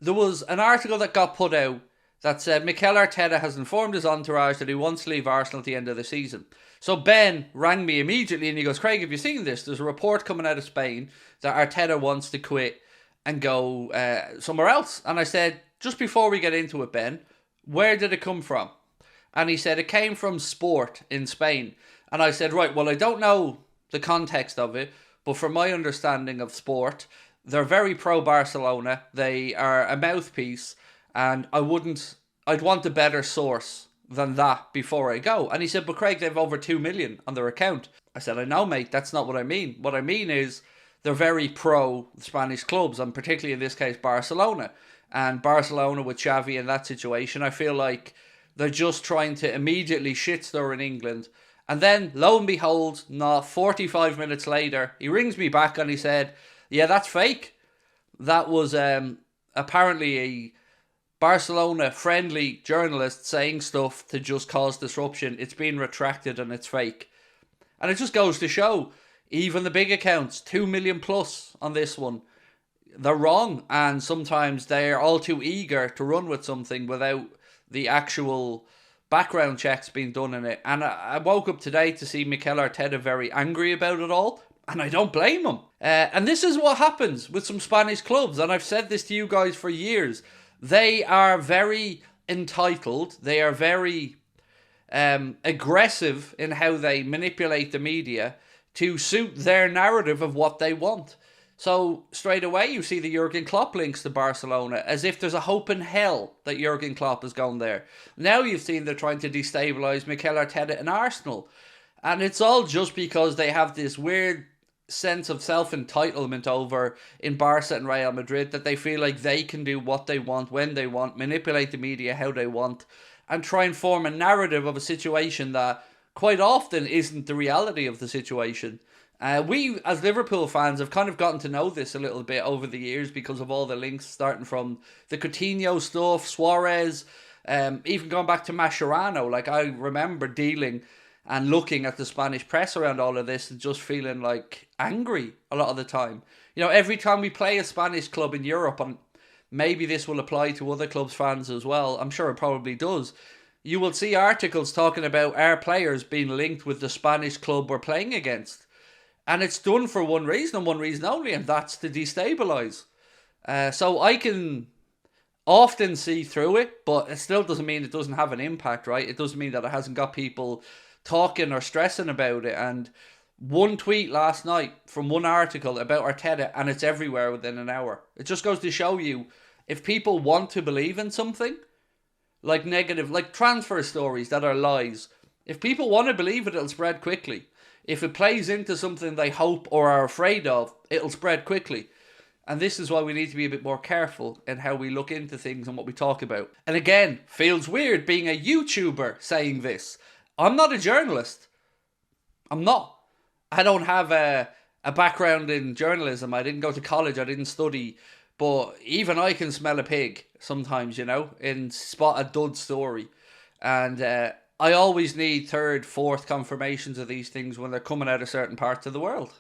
there was an article that got put out that said Mikel Arteta has informed his entourage that he wants to leave Arsenal at the end of the season. So Ben rang me immediately and he goes, Craig, have you seen this? There's a report coming out of Spain that Arteta wants to quit and go somewhere else. And I said, just before we get into it, Ben, where did it come from? And he said, it came from Sport in Spain. And I said, right, well, I don't know the context of it, but from my understanding of Sport, they're very pro-Barcelona. They are a mouthpiece, and I'd want a better source than that before I go. And he said, but Craig, they've over 2 million on their account. I said, I know, mate, that's not what I mean. What I mean is they're very pro Spanish clubs, and particularly in this case, Barcelona. And Barcelona with Xavi in that situation, I feel like they're just trying to immediately shitstorm in England. And then, lo and behold, not 45 minutes later, he rings me back and he said, yeah, that's fake. That was apparently a Barcelona-friendly journalist saying stuff to just cause disruption. It's been retracted and it's fake. And it just goes to show, even the big accounts, 2 million plus on this one, they're wrong. And sometimes they're all too eager to run with something without the actual background checks being done in it. And I woke up today to see Mikel Arteta very angry about it all, and I don't blame him. And this is what happens with some Spanish clubs, and I've said this to you guys for years. They are very entitled, they are very aggressive in how they manipulate the media to suit their narrative of what they want. So straight away you see the Jurgen Klopp links to Barcelona, as if there's a hope in hell that Jurgen Klopp is going there. Now you've seen they're trying to destabilise Mikel Arteta in Arsenal. And it's all just because they have this weird sense of self-entitlement over in Barca and Real Madrid, that they feel like they can do what they want, when they want, manipulate the media how they want, and try and form a narrative of a situation that quite often isn't the reality of the situation. We, as Liverpool fans, have kind of gotten to know this a little bit over the years because of all the links, starting from the Coutinho stuff, Suarez, even going back to Mascherano. Like, I remember dealing and looking at the Spanish press around all of this and just feeling like angry a lot of the time. You know, every time we play a Spanish club in Europe, and maybe this will apply to other clubs' fans as well, I'm sure it probably does, you will see articles talking about our players being linked with the Spanish club we're playing against. And it's done for one reason and one reason only, and that's to destabilise. So I can often see through it, but it still doesn't mean it doesn't have an impact, right? It doesn't mean that it hasn't got people talking or stressing about it. And one tweet last night from one article about Arteta, and it's everywhere within an hour. It just goes to show you, if people want to believe in something, like negative, like transfer stories that are lies, if people want to believe it, it'll spread quickly. If it plays into something they hope or are afraid of, it'll spread quickly. And this is why we need to be a bit more careful in how we look into things and what we talk about. And again, feels weird being a YouTuber saying this. I'm not a journalist. I'm not. I don't have a background in journalism. I didn't go to college. I didn't study. But even I can smell a pig sometimes, you know, and spot a dud story. And I always need third, fourth confirmations of these things when they're coming out of certain parts of the world.